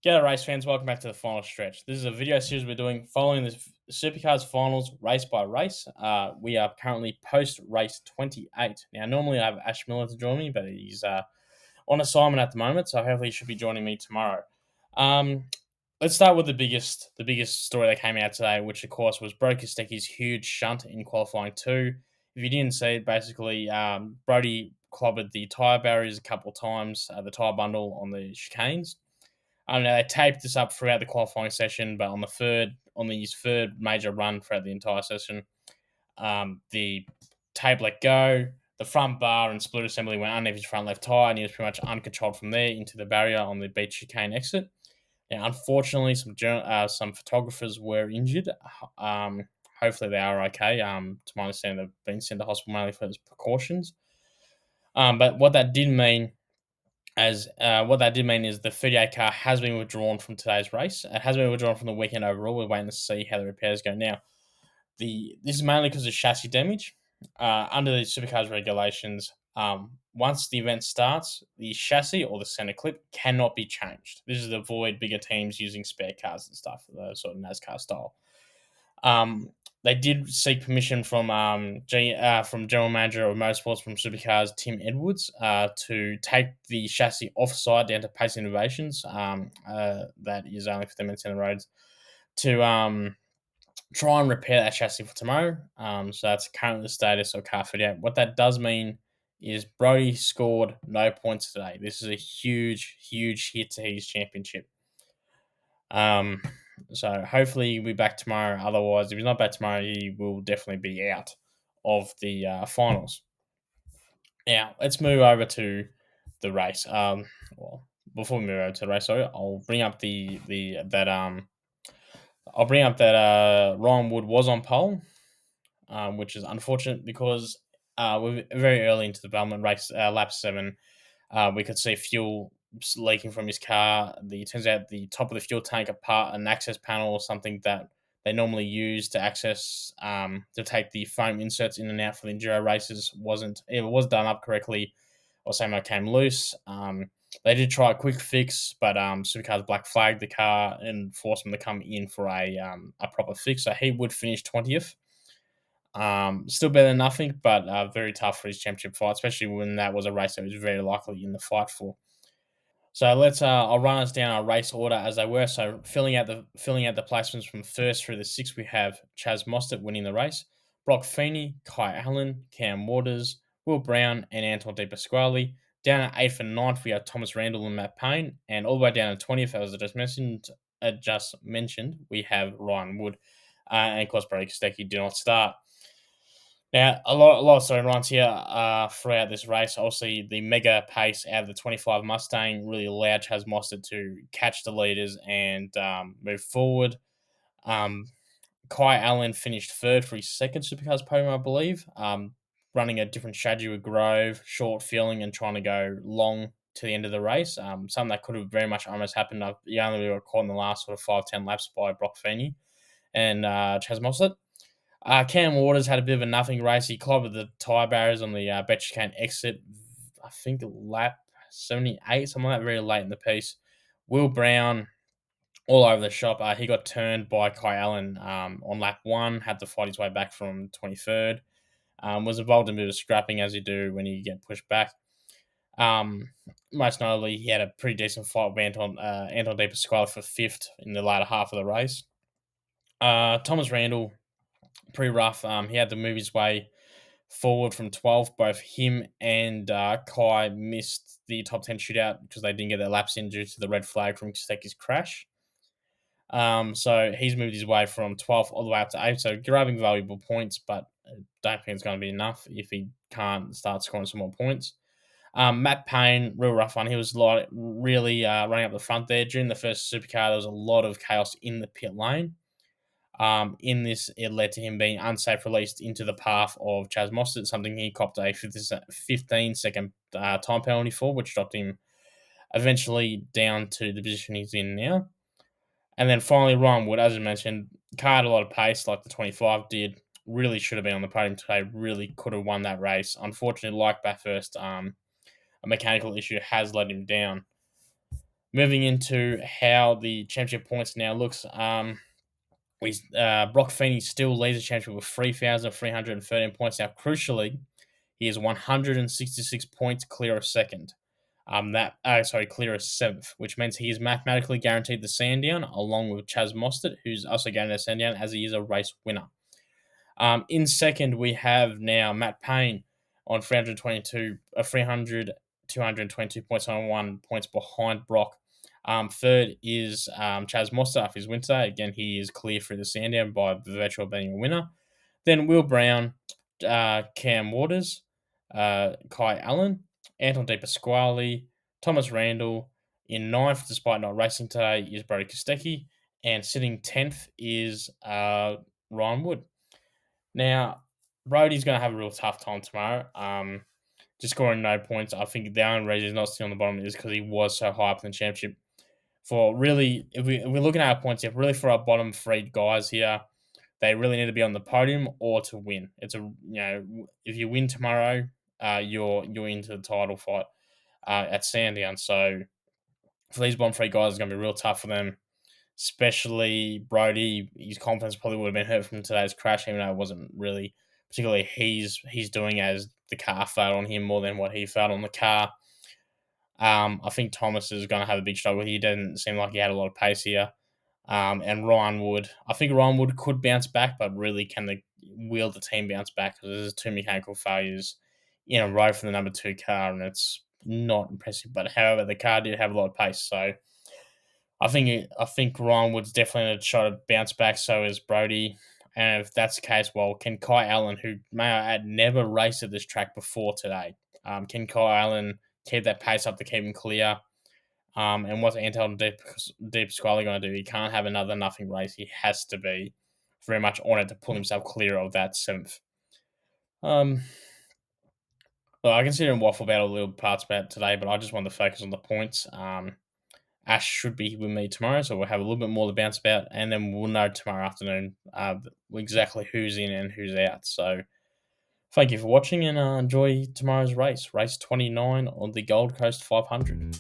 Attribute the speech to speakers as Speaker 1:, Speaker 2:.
Speaker 1: G'day race fans, welcome back to the final stretch. This is a video series we're doing following the Supercars Finals race by race. We are currently post race 28. Now, normally I have Ash Miller to join me, but he's on assignment at the moment, so hopefully he should be joining me tomorrow. Um, let's start with the biggest story that came out today, which of course was Brody Kostecki's huge shunt in qualifying two. If you didn't see it, basically Brody clobbered the tyre barriers a couple of times, the tyre bundle on the chicanes. I don't know. They taped this up throughout the qualifying session, but on his third major run throughout the entire session, the tape let go. The front bar and split assembly went underneath his front left tire, and he was pretty much uncontrolled from there into the barrier on the beach chicane exit. Now, unfortunately, some photographers were injured. Um, Hopefully, they are okay. To my understanding, they've been sent to hospital mainly for precautions. But what that did mean is the 38 car has been withdrawn from today's race. It has been withdrawn from the weekend overall. We're waiting to see how the repairs go. Now, this is mainly because of chassis damage. Under the Supercars regulations, once the event starts, the chassis or the center clip cannot be changed. This is to avoid bigger teams using spare cars and stuff, the sort of NASCAR style. Um, they did seek permission from General Manager of Motorsports from Supercars, Tim Edwards, to take the chassis offside down to Pace Innovations. That is only 15 minutes in the roads to try and repair that chassis for tomorrow. So that's currently the status of car 38. What that does mean is Brody scored no points today. This is a huge, huge hit to his championship. Um, so hopefully he'll be back tomorrow. Otherwise, if he's not back tomorrow, he will definitely be out of the finals. Now let's move over to the race. Well, before we move over to the race, sorry, I'll bring up that Ryan Wood was on pole, which is unfortunate because we're very early into the development race, lap 7. We could see fuel leaking from his car. It turns out the top of the fuel tank, apart an access panel or something that they normally use to access to take the foam inserts in and out for the enduro races, wasn't it was done up correctly, or somehow came loose. They did try a quick fix, but Supercars black flagged the car and forced him to come in for a proper fix. So he would finish 20th. Still better than nothing, but very tough for his championship fight, especially when that was a race that he was very likely in the fight for. So I'll run us down our race order as they were. So filling out the placements from first through the sixth, we have Chaz Mostert winning the race, Brock Feeney, Kai Allen, Cam Waters, Will Brown, and Anton De Pasquale. Down at 8th and ninth, we have Thomas Randall and Matt Payne, and all the way down at 20th, as I just mentioned, we have Ryan Wood, and of course Brady Kostecki did not start. Now, a lot of storylines here throughout this race. Obviously, the mega pace out of the 25 Mustang really allowed Chaz Mostert to catch the leaders and move forward. Um, Kai Allen finished third for his second Supercars podium, I believe, running a different strategy with Grove, short filling, and trying to go long to the end of the race. Something that could have very much almost happened. He only got caught in the last sort of 5-10 laps by Brock Feeney and Chaz Mostert. Cam Waters had a bit of a nothing race. He clobbered the tyre barriers on the Betchcan exit, I think lap 78, something like that, very late in the piece. Will Brown, all over the shop. He got turned by Kai Allen on lap 1, had to fight his way back from 23rd. Was involved in a bit of scrapping, as you do when you get pushed back. Most notably, he had a pretty decent fight with Anton De Pasquale for 5th in the latter half of the race. Thomas Randall, pretty rough. He had to move his way forward from 12th. Both him and Kai missed the top 10 shootout because they didn't get their laps in due to the red flag from Kostecki's crash. So he's moved his way from 12th all the way up to 8th. So grabbing valuable points, but I don't think it's going to be enough if he can't start scoring some more points. Matt Payne, real rough one. He was really running up the front there. During the first supercar, there was a lot of chaos in the pit lane. In this, it led to him being unsafe released into the path of Chaz Mostert, something he copped a 15-second time penalty for, which dropped him eventually down to the position he's in now. And then finally, Ryan Wood, as I mentioned, car had a lot of pace like the 25 did. Really should have been on the podium today. Really could have won that race. Unfortunately, like Bathurst, a mechanical issue has let him down. Moving into how the championship points now looks, Brock Feeney still leads the championship with 3,313 points. Now, crucially, he is 166 points clear of second. Clear of seventh, which means he is mathematically guaranteed the Sandown, along with Chaz Mostert, who's also guaranteed the Sandown as he is a race winner. In second, we have now Matt Payne on 222 points on 1 points behind Brock. Third is Chaz Mostert after his win today. Again, he is clear through the Sandown by virtue of being a winner. Then Will Brown, Cam Waters, Kai Allen, Anton De Pasquale, Thomas Randall. In ninth, despite not racing today, is Brody Kostecki. And sitting 10th is Ryan Wood. Now, Brody's going to have a real tough time tomorrow. Just scoring no points. I think the only reason he's not still on the bottom is because he was so high up in the championship. For really, if we're looking at our points here, really for our bottom three guys here, they really need to be on the podium or to win. If you win tomorrow, you're into the title fight at Sandown. So for these bottom three guys, it's going to be real tough for them. Especially Brody, his confidence probably would have been hurt from today's crash, even though it wasn't really particularly he's doing as the car failed on him more than what he felt on the car. I think Thomas is going to have a big struggle. He didn't seem like he had a lot of pace here. And Ryan Wood, I think Ryan Wood could bounce back, but really can the team bounce back? Because there's two mechanical failures in a row for the number 2 car, and it's not impressive. But however, the car did have a lot of pace, so I think Ryan Wood's definitely going to try to bounce back. So is Brody. And if that's the case, well, can Kai Allen, who may I add never raced at this track before today, can Kai Allen keep that pace up to keep him clear? And what's Anton De Pasquale going to do? He can't have another nothing race. He has to be very much on it to pull himself clear of that 7th. Well, I consider him waffle about a little parts about today, but I just want to focus on the points. Ash should be with me tomorrow, so we'll have a little bit more to bounce about, and then we'll know tomorrow afternoon exactly who's in and who's out. So thank you for watching, and enjoy tomorrow's race 29 on the Gold Coast 500.